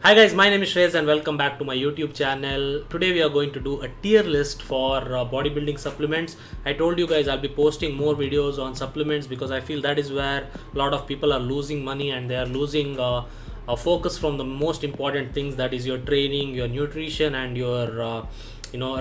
Hi guys, my name is Shreyas and welcome back to my YouTube channel. Today we are going to do a tier list for bodybuilding supplements. I told you guys I'll be posting more videos on supplements because I feel that is where a lot of people are losing money and they are losing a focus from the most important things, that is your training, your nutrition and your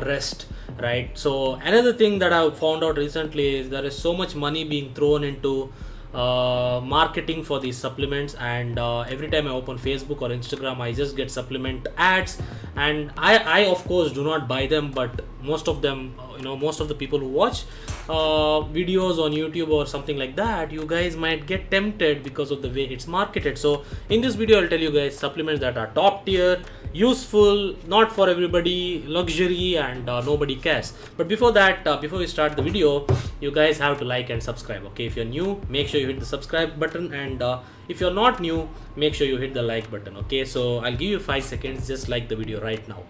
rest, right? So another thing that I found out recently is there is so much money being thrown into marketing for these supplements, and every time I open Facebook or Instagram I just get supplement ads, and I of course do not buy them, but most of them, most of the people who watch videos on YouTube or something like that, you guys might get tempted because of the way it's marketed. So in this video I'll tell you guys supplements that are top tier, useful, not for everybody, luxury, and nobody cares. But before that, before we start the video, you guys have to like and subscribe. Okay, if you're new, make sure you hit the subscribe button, and if you're not new, make sure you hit the like button. Okay, so I'll give you 5 seconds, just like the video right now.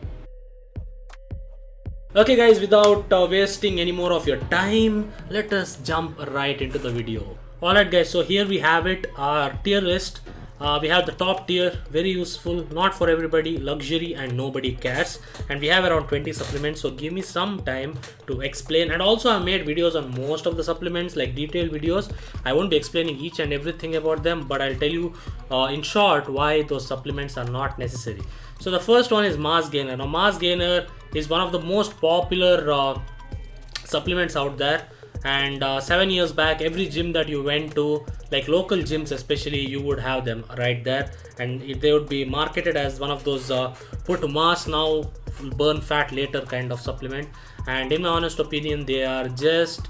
Okay guys, without wasting any more of your time, let us jump right into the video. Alright guys, so here we have it, our tier list. We have the top tier, very useful, not for everybody, luxury, and nobody cares. And we have around 20 supplements, so give me some time to explain. And also I made videos on most of the supplements, like detailed videos. I won't be explaining each and everything about them, but I'll tell you in short why those supplements are not necessary. So the first one is Mass Gainer. Now Mass Gainer is one of the most popular supplements out there, and 7 years back every gym that you went to, like local gyms especially, you would have them right there, and they would be marketed as one of those put mass now, burn fat later kind of supplement. And in my honest opinion, they are just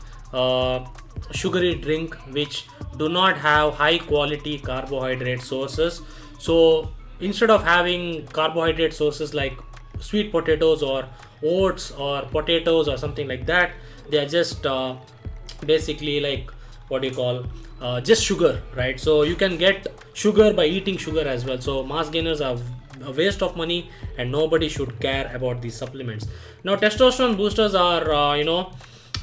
sugary drink which do not have high quality carbohydrate sources. So instead of having carbohydrate sources like sweet potatoes or oats or potatoes or something like that, they are just basically like just sugar, right? So you can get sugar by eating sugar as well. So mass gainers are a waste of money and nobody should care about these supplements. Now testosterone boosters are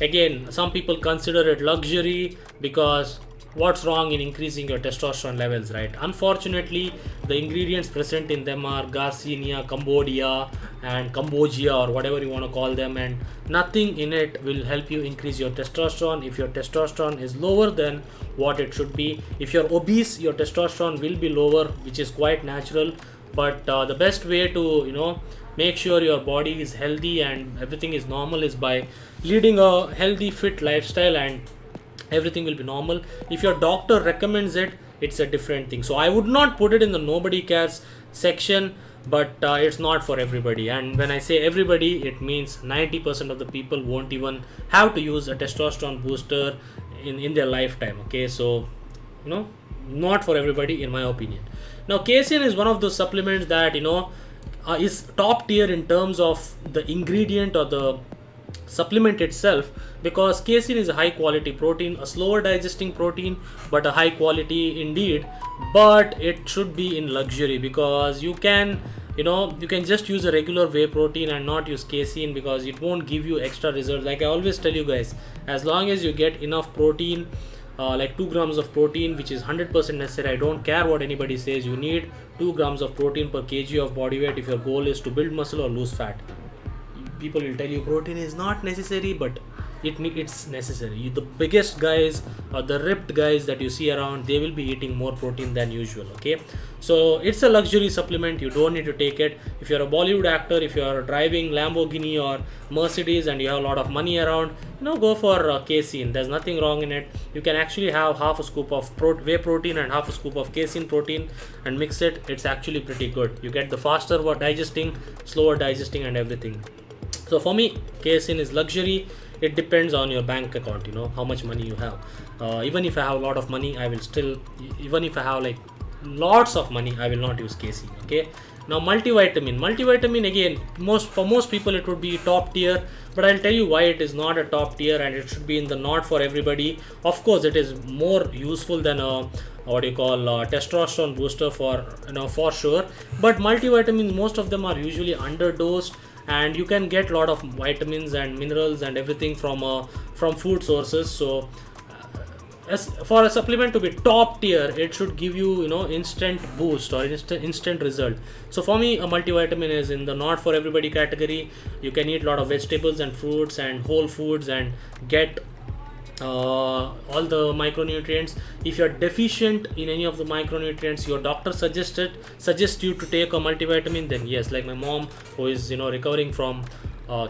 again, some people consider it luxury because what's wrong in increasing your testosterone levels, right? Unfortunately, the ingredients present in them are Garcinia, Cambodia, and Cambogia, or whatever you want to call them, and nothing in it will help you increase your testosterone if your testosterone is lower than what it should be. If you're obese, your testosterone will be lower, which is quite natural. But the best way to make sure your body is healthy and everything is normal is by leading a healthy, fit lifestyle, and everything will be normal. If your doctor recommends it, it's a different thing. So I would not put it in the nobody cares section, but it's not for everybody. And when I say everybody, it means 90% of the people won't even have to use a testosterone booster in their lifetime. Okay, so not for everybody in my opinion. Now Casein is one of those supplements that is top tier in terms of the ingredient or the supplement itself, because casein is a high quality protein, a slower digesting protein, but a high quality indeed. But it should be in luxury, because you can just use a regular whey protein and not use casein because it won't give you extra results. Like I always tell you guys, as long as you get enough protein, like 2 grams of protein, which is 100% necessary. I don't care what anybody says, you need 2 grams of protein per kg of body weight if your goal is to build muscle or lose fat. People will tell you protein is not necessary, but it's necessary. The biggest guys or the ripped guys that you see around, they will be eating more protein than usual. Okay, so it's a luxury supplement, you don't need to take it. If you're a Bollywood actor, if you're driving Lamborghini or Mercedes and you have a lot of money around, go for casein. There's nothing wrong in it. You can actually have half a scoop of whey protein and half a scoop of casein protein and mix it. It's actually pretty good. You get the faster digesting, slower digesting, and everything. So for me, casein is luxury. It depends on your bank account, how much money you have. Even if I have a lot of money, I will still, even if I have like lots of money, I will not use casein. Okay. Now multivitamin again, for most people it would be top tier, but I'll tell you why it is not a top tier and it should be in the not for everybody. Of course, it is more useful than a testosterone booster for sure. But multivitamins, most of them are usually underdosed, and you can get a lot of vitamins and minerals and everything from food sources. So for a supplement to be top tier, it should give you, instant boost or instant result. So for me, a multivitamin is in the not for everybody category. You can eat a lot of vegetables and fruits and whole foods and get all the micronutrients. If you're deficient in any of the micronutrients, your doctor suggests you to take a multivitamin, then yes, like my mom, who is recovering from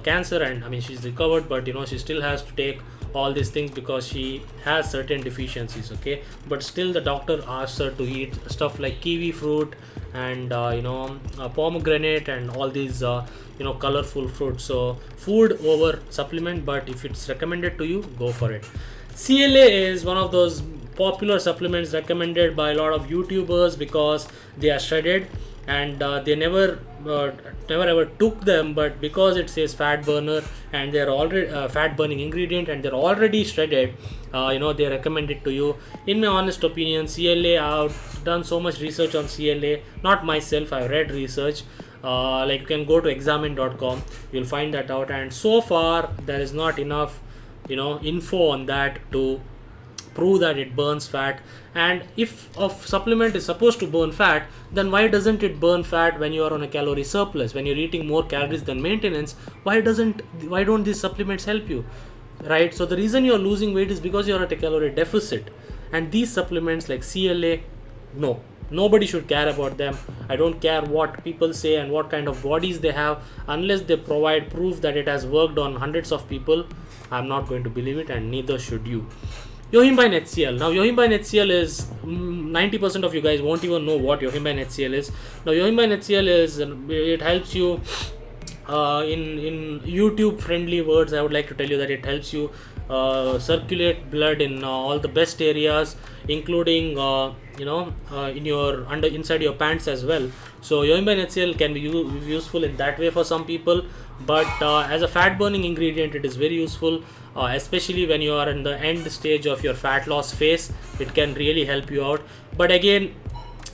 cancer, and I mean she's recovered, but she still has to take all these things because she has certain deficiencies, okay. But still the doctor asks her to eat stuff like kiwi fruit and pomegranate and all these colorful fruits. So food over supplement, but if it's recommended to you, go for it. CLA is one of those popular supplements recommended by a lot of YouTubers because they are shredded, and they never ever took them, but because it says fat burner and they're already fat burning ingredient and they're already shredded, they recommend it to you. In my honest opinion, CLA, I've done so much research on CLA, not myself, I've read research, like you can go to examine.com, you'll find that out, and so far there is not enough info on that to prove that it burns fat. And if a supplement is supposed to burn fat, then why doesn't it burn fat when you are on a calorie surplus, when you're eating more calories than maintenance? Why don't these supplements help you, right? So the reason you're losing weight is because you're at a calorie deficit, and these supplements like CLA, no, nobody should care about them. I don't care what people say and what kind of bodies they have, unless they provide proof that it has worked on hundreds of people. I'm not going to believe it, and neither should you. Yohimbine HCl. Now Yohimbine HCl is 90% of you guys won't even know what Yohimbine HCl is. Now Yohimbine HCl is, it helps you in YouTube friendly words, I would like to tell you that it helps you circulate blood in all the best areas, including in your inside your pants as well. So Yohimbine HCl can be useful in that way for some people, but as a fat burning ingredient, it is very useful, especially when you are in the end stage of your fat loss phase. It can really help you out, but again,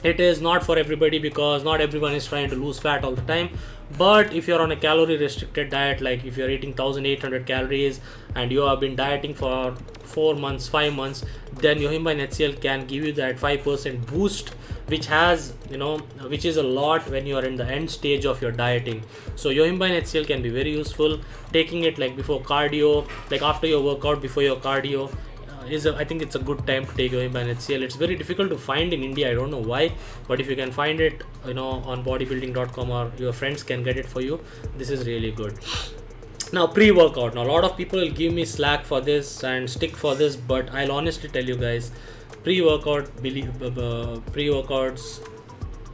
it is not for everybody because not everyone is trying to lose fat all the time. But if you're on a calorie restricted diet, like if you're eating 1800 calories and you have been dieting for 4 months, 5 months, then Yohimbine HCl can give you that 5% boost, which is a lot when you are in the end stage of your dieting. So Yohimbine HCl can be very useful. Taking it like before cardio, like after your workout, before your cardio, I think it's a good time to take Yohimbine HCl. It's very difficult to find in India, I don't know why, but if you can find it on bodybuilding.com, or your friends can get it for you, this is really good. Now pre-workout. Now a lot of people will give me slack for this and stick for this, but I'll honestly tell you guys, pre-workouts,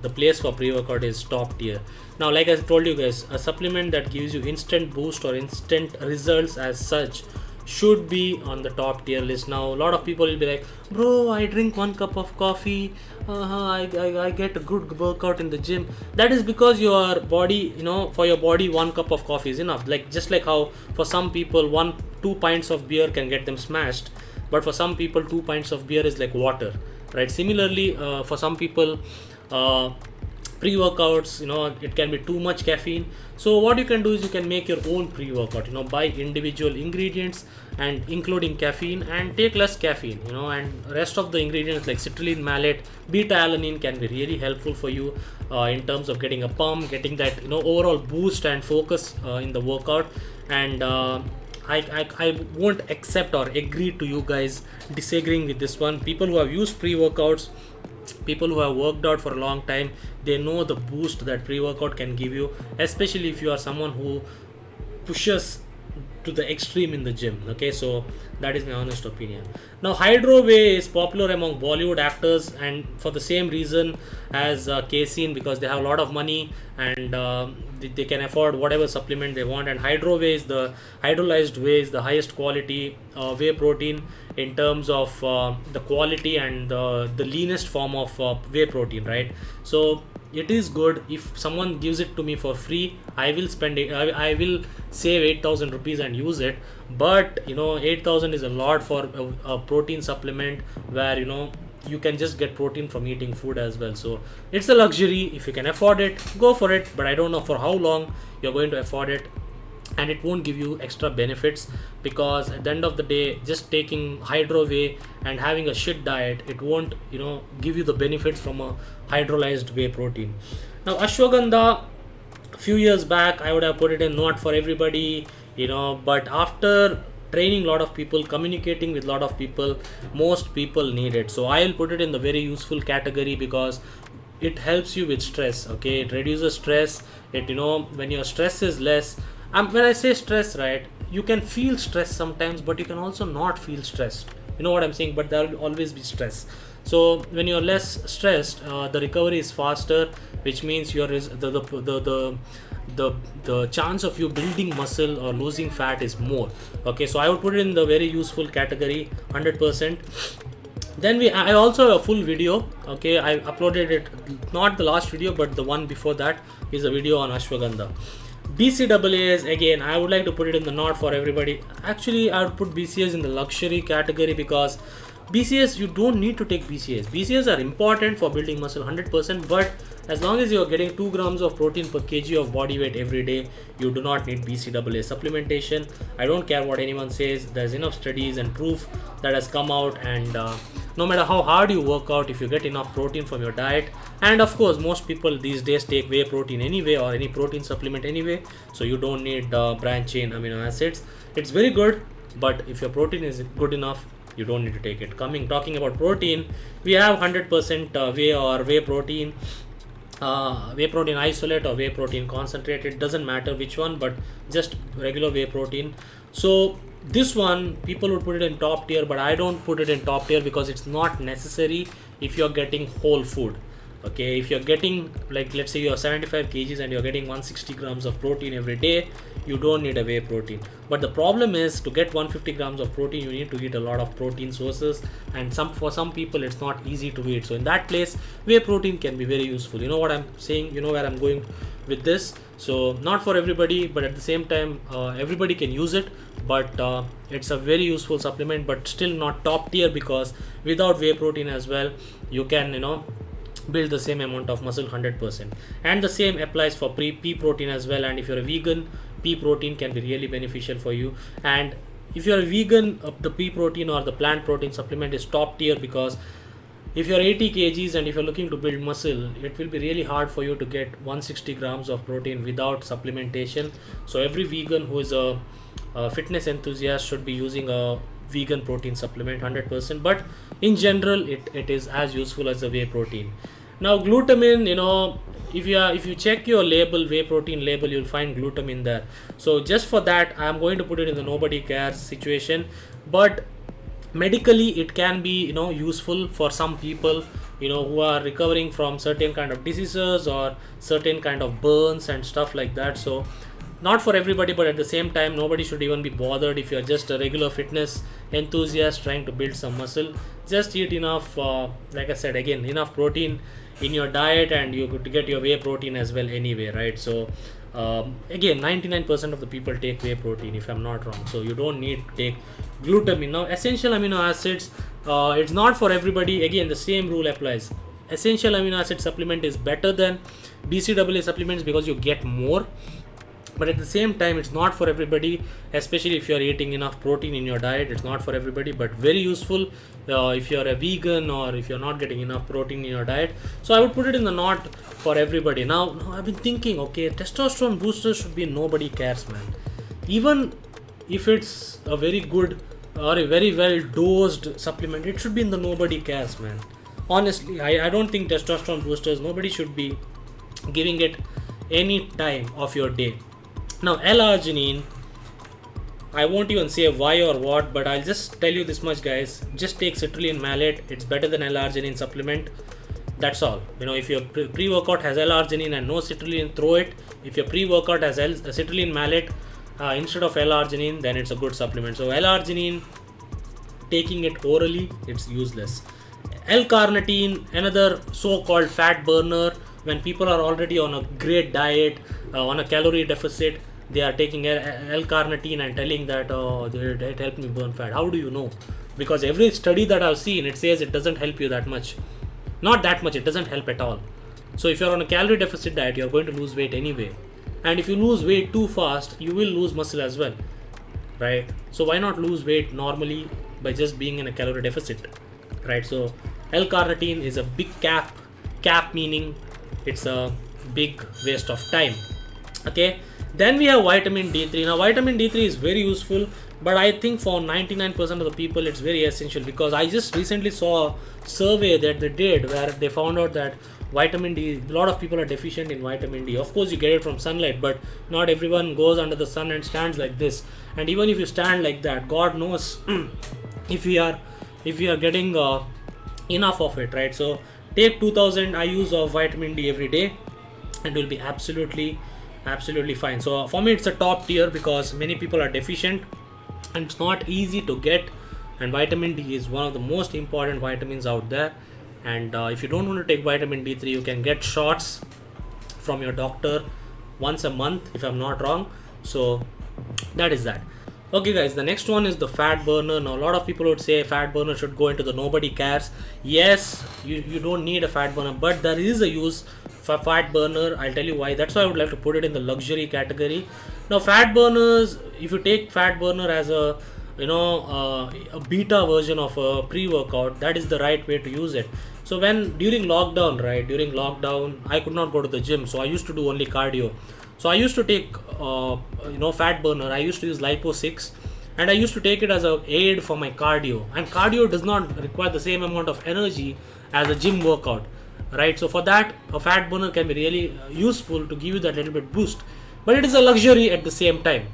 the place for pre-workout is top tier. Now like I told you guys, a supplement that gives you instant boost or instant results as such should be on the top tier list. Now a lot of people will be like, bro, I drink 1 cup of coffee, I get a good workout in the gym. That is because your body, for your body 1 cup of coffee is enough. Like just like how for some people 1-2 pints of beer can get them smashed, but for some people 2 pints of beer is like water, right? Similarly, for some people pre-workouts, it can be too much caffeine. So what you can do is you can make your own pre-workout, buy individual ingredients and including caffeine, and take less caffeine, and rest of the ingredients like citrulline, malate, beta-alanine can be really helpful for you in terms of getting a pump, getting that overall boost and focus in the workout. And I won't accept or agree to you guys disagreeing with this one. People who have used pre-workouts, people who have worked out for a long time, they know the boost that pre-workout can give you, especially if you are someone who pushes to the extreme in the gym. Okay, so that is my honest opinion. Now Hydro Whey is popular among Bollywood actors, and for the same reason as Casein, because they have a lot of money and they can afford whatever supplement they want. And Hydro Whey is the hydrolyzed whey, is the highest quality whey protein in terms of the quality and the leanest form of whey protein, right? So it is good. If someone gives it to me for free, I will spend it, I will save 8,000 rupees and use it. But 8,000 is a lot for a protein supplement where you can just get protein from eating food as well. So it's a luxury. If you can afford it, go for it, but I don't know for how long you're going to afford it. and it won't give you extra benefits, because at the end of the day, just taking hydro whey and having a shit diet, it won't give you the benefits from a hydrolyzed whey protein. Now ashwagandha, a few years back I would have put it in not for everybody, but after training a lot of people, communicating with a lot of people, most people need it. So I'll put it in the very useful category because it helps you with stress. Okay, it reduces stress. It when your stress is less, when I say stress, right, you can feel stress sometimes, but you can also not feel stressed. You know what I'm saying? But there will always be stress. So when you're less stressed, the recovery is faster, which means the chance of you building muscle or losing fat is more. Okay, so I would put it in the very useful category, 100%. Then I also have a full video. Okay, I uploaded it, not the last video, but the one before that is a video on ashwagandha. BCAAs, again, I would like to put it in the not for everybody. Actually, I would put BCAAs in the luxury category, because BCAAs, you don't need to take BCAAs. BCAAs are important for building muscle 100%, but as long as you're getting 2 grams of protein per kg of body weight every day, you do not need BCAA supplementation. I don't care what anyone says. There's enough studies and proof that has come out, and no matter how hard you work out, if you get enough protein from your diet, and of course most people these days take whey protein anyway, or any protein supplement anyway, so you don't need branched chain amino acids. It's very good, but if your protein is good enough, you don't need to take it. Talking about protein, we have 100% whey or whey protein isolate or whey protein concentrate. It doesn't matter which one, but just regular whey protein. So this one, people would put it in top tier, but I don't put it in top tier because it's not necessary if you're getting whole food. Okay, if you're getting, like, let's say you're 75 kgs and you're getting 160 grams of protein every day, you don't need a whey protein. But the problem is, to get 150 grams of protein, you need to eat a lot of protein sources, and for some people it's not easy to eat. So in that place, whey protein can be very useful. You know what I'm saying? You know where I'm going with this? So not for everybody, but at the same time, everybody can use it, but it's a very useful supplement, but still not top tier, because without whey protein as well, you can build the same amount of muscle 100%. And the same applies for pea protein as well. And if you're a vegan, pea protein can be really beneficial for you. And if you're a vegan, the pea protein or the plant protein supplement is top tier, because if you're 80 kgs and if you're looking to build muscle, it will be really hard for you to get 160 grams of protein without supplementation. So every vegan who is a fitness enthusiast should be using a vegan protein supplement 100%, but in general it is as useful as the whey protein. Now glutamine, if you check your label, whey protein label, you'll find glutamine there. So just for that, I'm going to put it in the nobody cares situation, but medically it can be useful for some people who are recovering from certain kind of diseases or certain kind of burns and stuff like that. So not for everybody, but at the same time, nobody should even be bothered if you're just a regular fitness enthusiast trying to build some muscle. Just eat enough, like I said again, enough protein in your diet, and you could get your whey protein as well anyway, right? So again, 99% of the people take whey protein, if I'm not wrong, so you don't need to take glutamine. Now essential amino acids, it's not for everybody. Again, the same rule applies. Essential amino acid supplement is better than BCAA supplements because you get more, but at the same time it's not for everybody, especially if you're eating enough protein in your diet. It's not for everybody, but very useful if you're a vegan or if you're not getting enough protein in your diet. So I would put it in the not for everybody. Now I've been thinking, okay, testosterone boosters should be nobody cares, man. Even if it's a very good or a very well dosed supplement, it should be in the nobody cares, man. Honestly, I don't think testosterone boosters, nobody should be giving it any time of your day. Now L-arginine, I won't even say why or what, but I'll just tell you this much, guys. Just take citrulline malate. It's better than L-arginine supplement. That's all. If your pre-workout has L-arginine and no citrulline, throw it. If your pre-workout has citrulline malate instead of L-arginine, then it's a good supplement. So L-arginine, taking it orally, it's useless. L-carnitine, another so-called fat burner. When people are already on a great diet, on a calorie deficit, they are taking L-carnitine and telling that, oh, it helped me burn fat. How do you know? Because every study that I've seen, it says it doesn't help you that much. Not that much, it doesn't help at all. So if you're on a calorie deficit diet, you're going to lose weight anyway. and if you lose weight too fast, you will lose muscle as well, right? So why not lose weight normally by just being in a calorie deficit, right? So L-carnitine is a big cap meaning it's a big waste of time. Okay, then we have vitamin D3. Now vitamin D3 is very useful, but I think for 99% of the people it's very essential, because I just recently saw a survey that they did where they found out that vitamin D, a lot of people are deficient in vitamin D. Of course you get it from sunlight, but not everyone goes under the sun and stands like this. And even if you stand like that, God knows if we are getting enough of it, right? So take 2000 IUs of vitamin D every day and will be absolutely fine. So for me it's a top tier because many people are deficient and it's not easy to get, and vitamin D is one of the most important vitamins out there. And if you don't want to take vitamin D3, you can get shots from your doctor once a month if I'm not wrong. So that is that. Okay guys, the next one is the fat burner. Now a lot of people would say fat burner should go into the nobody cares. Yes, you don't need a fat burner, but there is a use for fat burner. I'll tell you why. That's why I would like to put it in the luxury category. Now fat burners, if you take fat burner as a a beta version of a pre-workout, that is the right way to use it. So during lockdown I could not go to the gym, so I used to do only cardio. So I used to take fat burner. I used to use lipo 6 and I used to take it as an aid for my cardio, and cardio does not require the same amount of energy as a gym workout, right? So for that, a fat burner can be really useful to give you that little bit boost, but it is a luxury at the same time.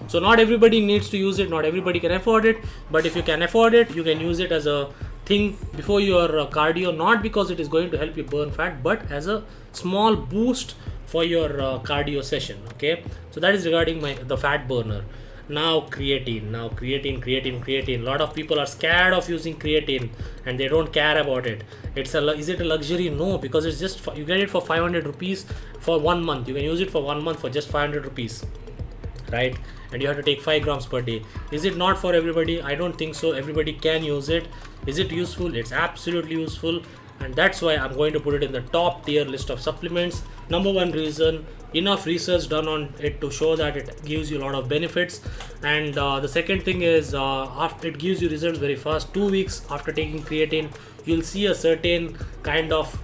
So not everybody needs to use it, not everybody can afford it, but if you can afford it, you can use it as a thing before your cardio, not because it is going to help you burn fat, but as a small boost for your cardio session. Okay, so that is regarding the fat burner. Now creatine. A lot of people are scared of using creatine and they don't care about it. Is it a luxury? No, because it's just you get it for 500 rupees for 1 month. You can use it for 1 month for just 500 rupees, right? And you have to take 5 grams per day. Is it not for everybody? I don't think so. Everybody can use it. Is it useful? It's absolutely useful, and that's why I'm going to put it in the top tier list of supplements. Number one reason, enough research done on it to show that it gives you a lot of benefits. And the second thing is after it gives you results very fast. 2 weeks after taking creatine, you'll see a certain kind of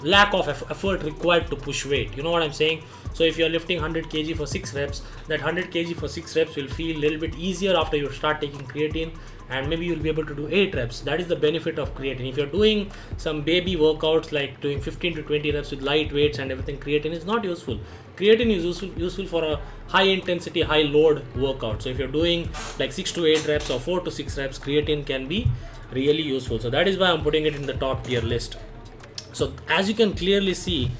lack of effort required to push weight. You know what I'm saying? So if you're lifting 100 kg for 6 reps, that 100 kg for 6 reps will feel a little bit easier after you start taking creatine, and maybe you'll be able to do 8 reps. That is the benefit of creatine. If you're doing some baby workouts like doing 15 to 20 reps with light weights and everything, creatine is not useful. Creatine is useful for a high intensity, high load workout. So if you're doing like 6 to 8 reps or 4 to 6 reps, creatine can be really useful. So that is why I'm putting it in the top tier list. So as you can clearly see,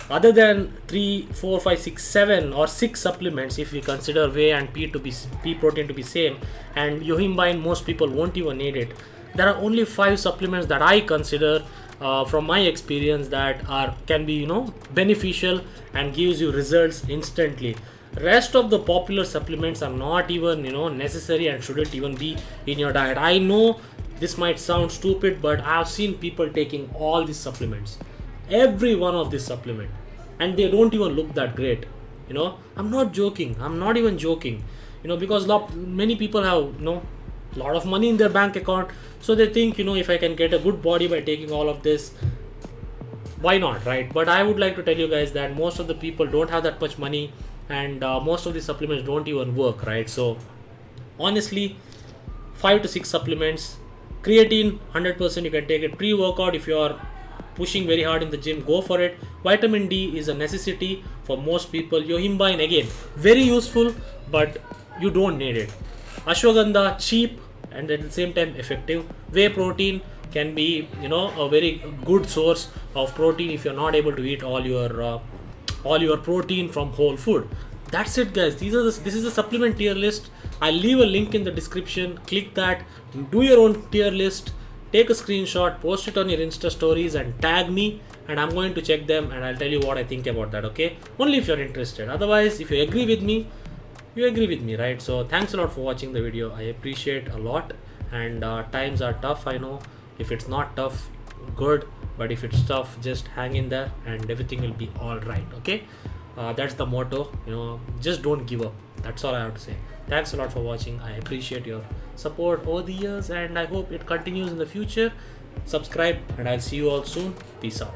other than 3, 4, 5, 6, 7 or 6 supplements, if we consider whey and pea protein to be same, and yohimbine most people won't even need it, there are only 5 supplements that I consider from my experience that can be beneficial and gives you results instantly. Rest of the popular supplements are not even necessary and shouldn't even be in your diet. I know this might sound stupid, but I've seen people taking all these supplements, every one of these supplement, and they don't even look that great. I'm not joking. I'm not even joking. Because many people have lot of money in their bank account, so they think if I can get a good body by taking all of this, why not, right? But I would like to tell you guys that most of the people don't have that much money, and most of the supplements don't even work, right? So honestly, 5 to 6 supplements. Creatine 100% you can take it. Pre-workout, if you are pushing very hard in the gym, go for it. Vitamin D is a necessity for most people. Yohimbine, again, very useful, but you don't need it. Ashwagandha, cheap and at the same time effective. Whey protein can be a very good source of protein if you're not able to eat all your protein from whole food. That's it, guys. This is the supplement tier list. I'll leave a link in the description. Click that, do your own tier list, take a screenshot, post it on your Insta stories and tag me, and I'm going to check them and I'll tell you what I think about that, okay? Only if you're interested. Otherwise, if you agree with me, you agree with me, right? So thanks a lot for watching the video. I appreciate a lot, and times are tough, I know. If it's not tough, good, but if it's tough, just hang in there and everything will be all right. Okay, that's the motto. Just don't give up. That's all I have to say. Thanks a lot for watching. I appreciate your support over the years, and I hope it continues in the future. Subscribe, and I'll see you all soon. Peace out.